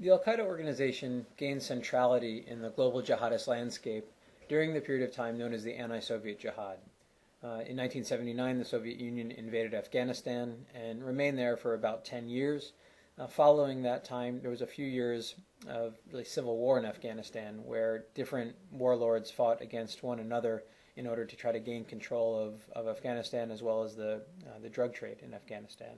The Al-Qaeda organization gained centrality in the global jihadist landscape during the period of time known as the anti-Soviet jihad. In 1979, the Soviet Union invaded Afghanistan and remained there for about 10 years. Following that time, there was a few years of really civil war in Afghanistan where different warlords fought against one another in order to try to gain control of Afghanistan as well as the drug trade in Afghanistan.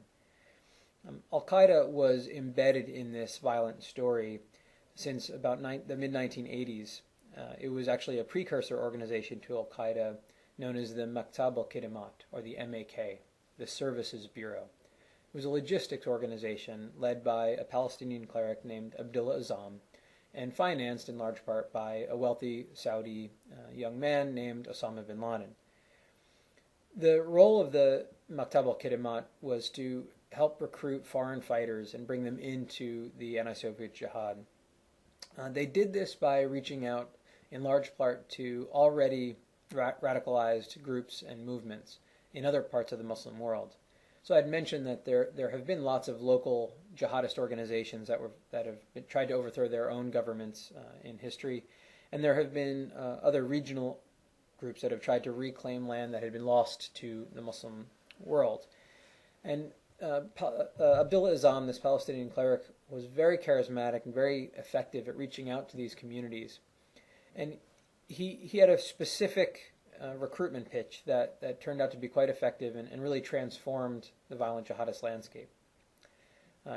Al-Qaeda was embedded in this violent story since about the mid-1980s. It was actually a precursor organization to Al-Qaeda known as the Maktab al-Khidmat, or the MAK, the Services Bureau. It was a logistics organization led by a Palestinian cleric named Abdullah Azzam and financed in large part by a wealthy Saudi young man named Osama bin Laden. The role of the Maktab al-Khidmat was to help recruit foreign fighters and bring them into the anti-Soviet jihad. They did this by reaching out in large part to already radicalized groups and movements in other parts of the Muslim world. So I'd mentioned that there have been lots of local jihadist organizations that have tried to overthrow their own governments in history, and there have been other regional groups that have tried to reclaim land that had been lost to the Muslim world. And Abdullah Azzam, this Palestinian cleric, was very charismatic and very effective at reaching out to these communities. And he had a specific recruitment pitch that turned out to be quite effective and really transformed the violent jihadist landscape.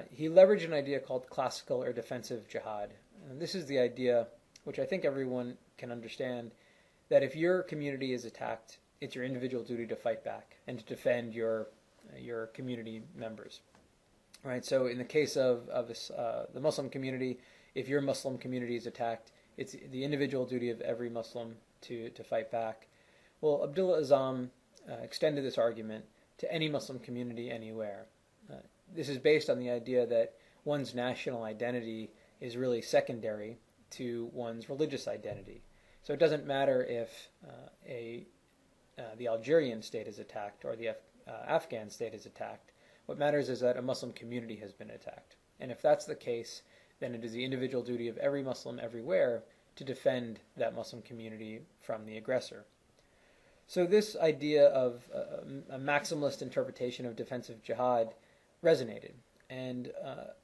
He leveraged an idea called classical or defensive jihad. And this is the idea, which I think everyone can understand, that if your community is attacked, it's your individual duty to fight back and to defend your community members. Right. So in the case of the Muslim community, if your Muslim community is attacked, it's the individual duty of every Muslim to fight back. Well, Abdullah Azzam extended this argument to any Muslim community anywhere. This is based on the idea that one's national identity is really secondary to one's religious identity. So it doesn't matter if the Algerian state is attacked or the Afghan state is attacked. What matters is that a Muslim community has been attacked. And if that's the case, then it is the individual duty of every Muslim everywhere to defend that Muslim community from the aggressor. So this idea of a maximalist interpretation of defensive jihad resonated, and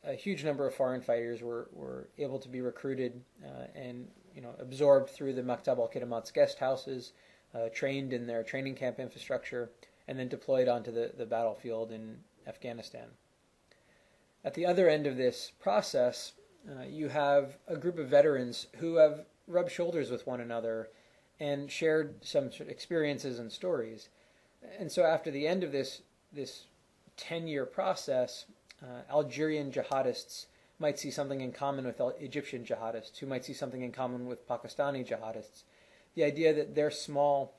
a huge number of foreign fighters were able to be recruited and absorbed through the Maktab al-Khidmat's guest houses, trained in their training camp infrastructure, and then deployed onto the battlefield in Afghanistan. At the other end of this process, you have a group of veterans who have rubbed shoulders with one another and shared some experiences and stories. And so after the end of this 10-year process, Algerian jihadists might see something in common with Egyptian jihadists, who might see something in common with Pakistani jihadists. The idea that their small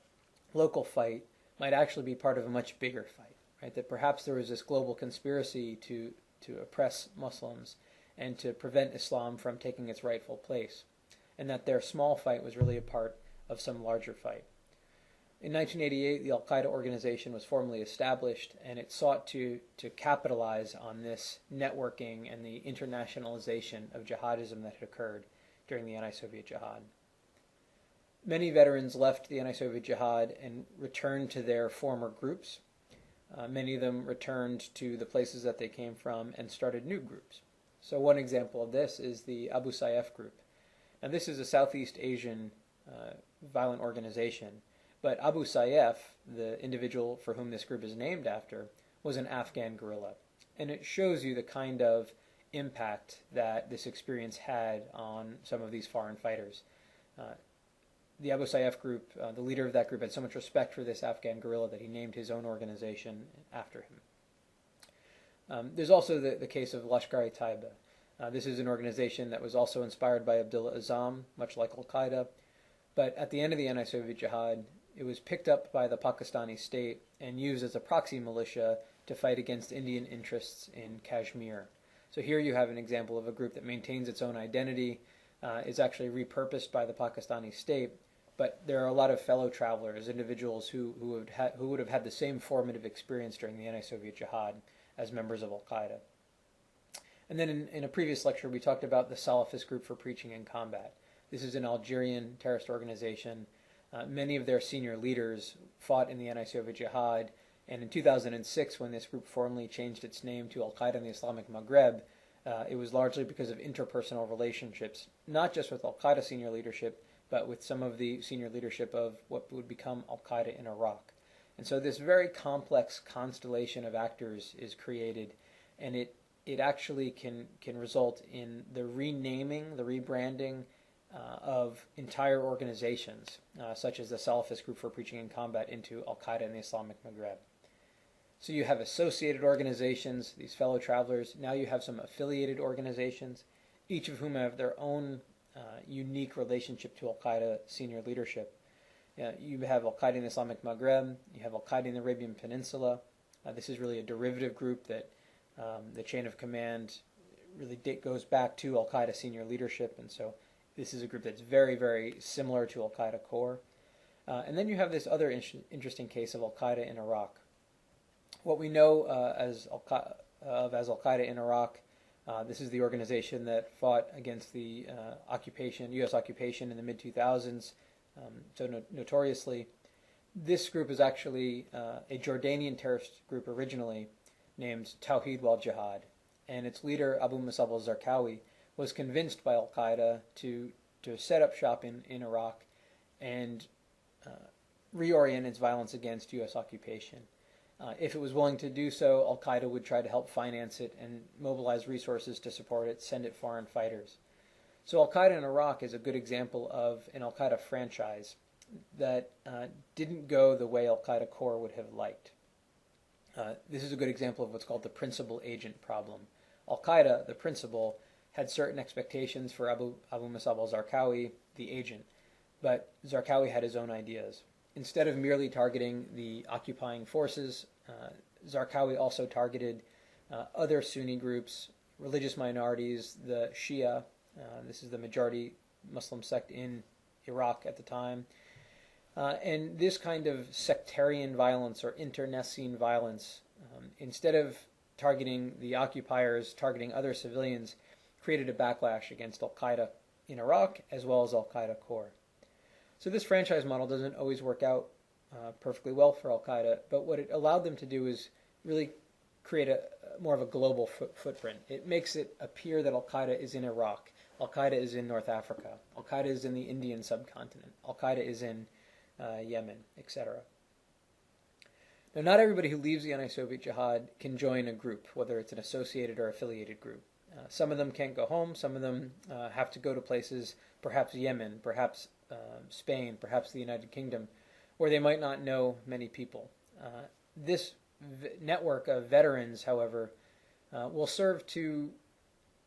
local fight might actually be part of a much bigger fight, right? That perhaps there was this global conspiracy to oppress Muslims and to prevent Islam from taking its rightful place, and that their small fight was really a part of some larger fight. In 1988, the Al-Qaeda organization was formally established, and it sought to capitalize on this networking and the internationalization of jihadism that had occurred during the anti-Soviet jihad. Many veterans left the anti-Soviet jihad and returned to their former groups. Many of them returned to the places that they came from and started new groups. So one example of this is the Abu Sayyaf group. Now this is a Southeast Asian violent organization, but Abu Sayyaf, the individual for whom this group is named after, was an Afghan guerrilla. And it shows you the kind of impact that this experience had on some of these foreign fighters. The Abu Sayyaf group, the leader of that group, had so much respect for this Afghan guerrilla that he named his own organization after him. There's also the case of Lashkar-e-Taiba. This is an organization that was also inspired by Abdullah Azzam, much like Al-Qaeda. But at the end of the anti-Soviet jihad, it was picked up by the Pakistani state and used as a proxy militia to fight against Indian interests in Kashmir. So here you have an example of a group that maintains its own identity, is actually repurposed by the Pakistani state, but there are a lot of fellow travelers, individuals who would have had the same formative experience during the anti-Soviet jihad as members of Al-Qaeda. And then in a previous lecture, we talked about the Salafist Group for Preaching in Combat. This is an Algerian terrorist organization. Many of their senior leaders fought in the anti-Soviet jihad, and in 2006, when this group formally changed its name to Al-Qaeda in the Islamic Maghreb, it was largely because of interpersonal relationships, not just with Al-Qaeda senior leadership, but with some of the senior leadership of what would become Al-Qaeda in Iraq. And so this very complex constellation of actors is created, and it actually can result in the renaming, the rebranding of entire organizations, such as the Salafist Group for Preaching in Combat, into Al-Qaeda in the Islamic Maghreb. So you have associated organizations, these fellow travelers. Now you have some affiliated organizations, each of whom have their own unique relationship to Al-Qaeda senior leadership. You have Al-Qaeda in the Islamic Maghreb, you have Al-Qaeda in the Arabian Peninsula. This is really a derivative group that the chain of command really goes back to Al-Qaeda senior leadership, and so this is a group that's very, very similar to Al-Qaeda core. And then you have this other interesting case of Al-Qaeda in Iraq. What we know as Al-Qaeda in Iraq, this is the organization that fought against the U.S. occupation in the mid-2000s, notoriously. This group is actually a Jordanian terrorist group originally named Tawhid wal Jihad, and its leader, Abu Musab al-Zarqawi, was convinced by Al-Qaeda to set up shop in Iraq and reorient its violence against U.S. occupation. If it was willing to do so, Al-Qaeda would try to help finance it and mobilize resources to support it, send it foreign fighters. So Al-Qaeda in Iraq is a good example of an Al-Qaeda franchise that didn't go the way Al-Qaeda core would have liked. This is a good example of what's called the principal-agent problem. Al-Qaeda, the principal, had certain expectations for Abu Musab al-Zarqawi, the agent, but Zarqawi had his own ideas. Instead of merely targeting the occupying forces, Zarqawi also targeted other Sunni groups, religious minorities, the Shia. This is the majority Muslim sect in Iraq at the time. And this kind of sectarian violence or internecine violence, instead of targeting the occupiers, targeting other civilians, created a backlash against Al-Qaeda in Iraq as well as Al-Qaeda core. So this franchise model doesn't always work out perfectly well for Al-Qaeda, but what it allowed them to do is really create more of a global footprint. It makes it appear that Al-Qaeda is in Iraq, Al-Qaeda is in North Africa, Al-Qaeda is in the Indian subcontinent, Al-Qaeda is in Yemen, etc. Now, not everybody who leaves the anti-Soviet jihad can join a group, whether it's an associated or affiliated group. Some of them can't go home, some of them have to go to places, perhaps Yemen, perhaps Spain, perhaps the United Kingdom, where they might not know many people. This network of veterans, however, will serve to,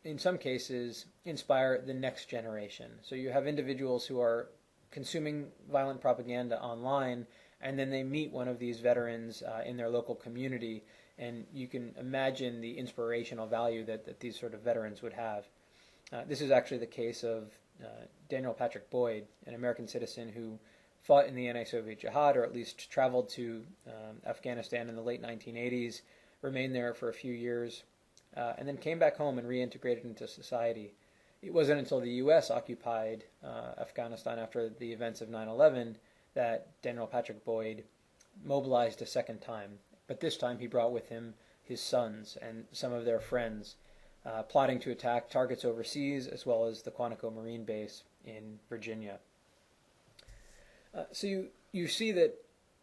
in some cases, inspire the next generation. So you have individuals who are consuming violent propaganda online, and then they meet one of these veterans in their local community, and you can imagine the inspirational value that these sort of veterans would have. This is actually the case of Daniel Patrick Boyd, an American citizen who fought in the anti-Soviet jihad, or at least traveled to Afghanistan in the late 1980s, remained there for a few years, and then came back home and reintegrated into society. It wasn't until the U.S. occupied Afghanistan after the events of 9/11 that Daniel Patrick Boyd mobilized a second time. But this time he brought with him his sons and some of their friends, plotting to attack targets overseas as well as the Quantico Marine Base in Virginia. So you see that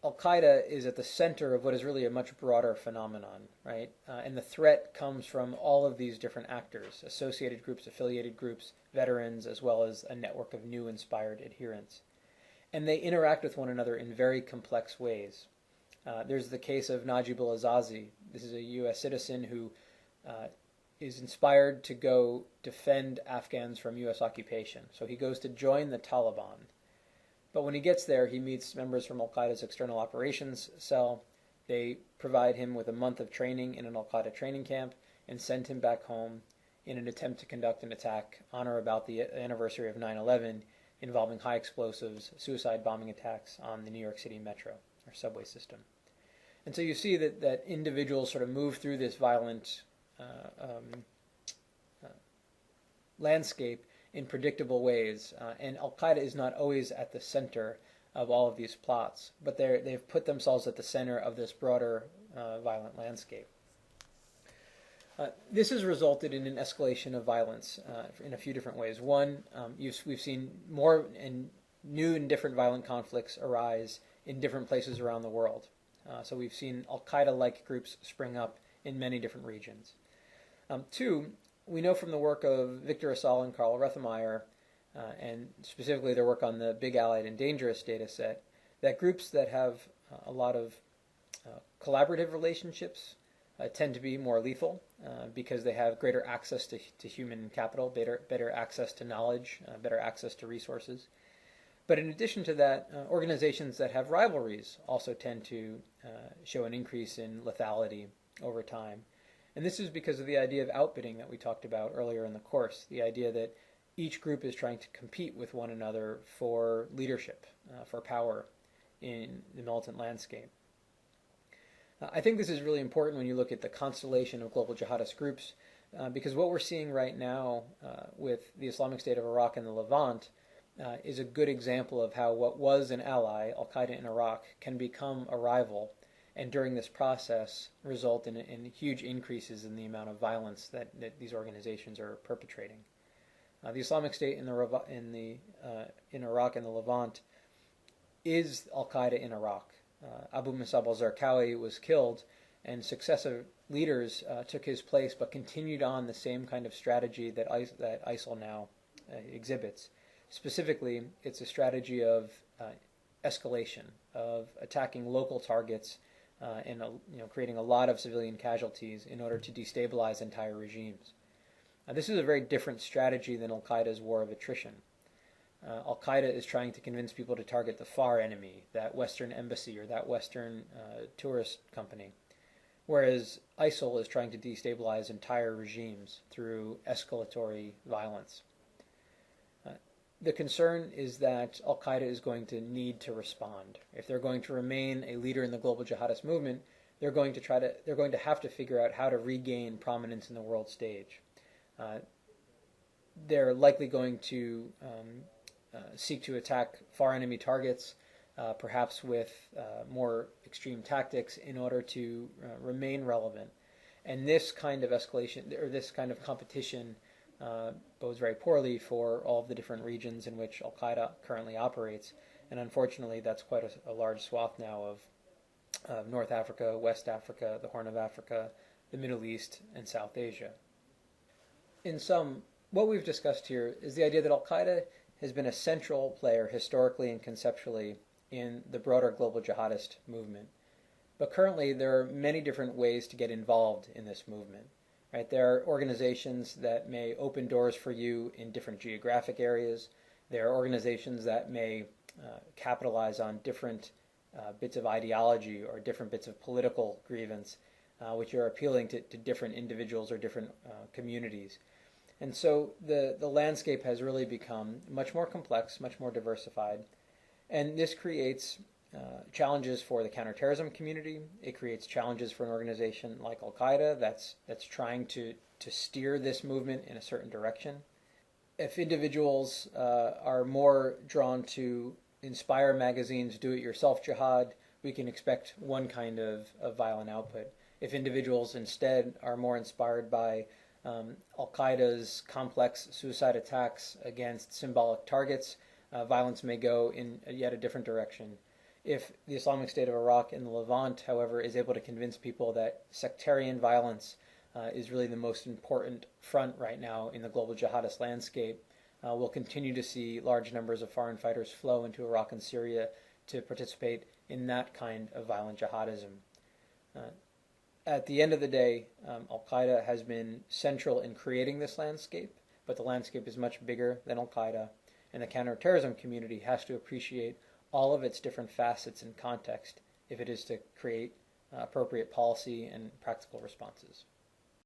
Al-Qaeda is at the center of what is really a much broader phenomenon, right? And the threat comes from all of these different actors, associated groups, affiliated groups, veterans, as well as a network of new inspired adherents. And they interact with one another in very complex ways. There's the case of Najib al-Azazi. This is a U.S. citizen who is inspired to go defend Afghans from U.S. occupation. So he goes to join the Taliban. But when he gets there, he meets members from Al-Qaeda's external operations cell. They provide him with a month of training in an Al-Qaeda training camp and send him back home in an attempt to conduct an attack on or about the anniversary of 9/11 involving high explosives, suicide bombing attacks on the New York City metro or subway system. And so you see that individuals sort of move through this violent landscape in predictable ways, and Al-Qaeda is not always at the center of all of these plots, but they've put themselves at the center of this broader violent landscape. This has resulted in an escalation of violence in a few different ways. One, we've seen more and new and different violent conflicts arise in different places around the world. So we've seen Al-Qaeda-like groups spring up in many different regions. Two, we know from the work of Victor Assal and Carl Rethemeier, and specifically their work on the Big Allied and Dangerous data set, that groups that have a lot of collaborative relationships tend to be more lethal because they have greater access to human capital, better access to knowledge, better access to resources. But in addition to that, organizations that have rivalries also tend to show an increase in lethality over time. And this is because of the idea of outbidding that we talked about earlier in the course, the idea that each group is trying to compete with one another for leadership, for power in the militant landscape. I think this is really important when you look at the constellation of global jihadist groups, because what we're seeing right now with the Islamic State of Iraq and the Levant is a good example of how what was an ally, Al-Qaeda in Iraq, can become a rival, and during this process result in huge increases in the amount of violence that these organizations are perpetrating. The Islamic State in Iraq and the Levant is Al-Qaeda in Iraq. Abu Musab al-Zarqawi was killed, and successive leaders took his place, but continued on the same kind of strategy that ISIL now exhibits. Specifically, it's a strategy of escalation, of attacking local targets, and creating a lot of civilian casualties in order to destabilize entire regimes. This is a very different strategy than Al-Qaeda's war of attrition. Al-Qaeda is trying to convince people to target the far enemy, that Western embassy or that Western tourist company, whereas ISIL is trying to destabilize entire regimes through escalatory violence. The concern is that Al-Qaeda is going to need to respond. If they're going to remain a leader in the global jihadist movement, they're going to have to figure out how to regain prominence in the world stage. They're likely going to seek to attack far enemy targets, perhaps with more extreme tactics in order to remain relevant. And this kind of escalation, or this kind of competition, bodes very poorly for all of the different regions in which Al-Qaeda currently operates. And unfortunately, that's quite a large swath now of North Africa, West Africa, the Horn of Africa, the Middle East, and South Asia. In sum, what we've discussed here is the idea that Al-Qaeda has been a central player historically and conceptually in the broader global jihadist movement. But currently, there are many different ways to get involved in this movement. Right? There are organizations that may open doors for you in different geographic areas. There are organizations that may capitalize on different bits of ideology or different bits of political grievance, which are appealing to different individuals or different communities. And so the landscape has really become much more complex, much more diversified. And this creates challenges for the counterterrorism community. It creates challenges for an organization like Al-Qaeda that's trying to steer this movement in a certain direction. If individuals are more drawn to Inspire magazine's do-it-yourself jihad, we can expect one kind of violent output. If individuals instead are more inspired by Al-Qaeda's complex suicide attacks against symbolic targets, violence may go in yet a different direction. If the Islamic State of Iraq and the Levant, however, is able to convince people that sectarian violence is really the most important front right now in the global jihadist landscape, we'll continue to see large numbers of foreign fighters flow into Iraq and Syria to participate in that kind of violent jihadism. At the end of the day, Al-Qaeda has been central in creating this landscape, but the landscape is much bigger than Al-Qaeda, and the counterterrorism community has to appreciate all of its different facets and context if it is to create appropriate policy and practical responses.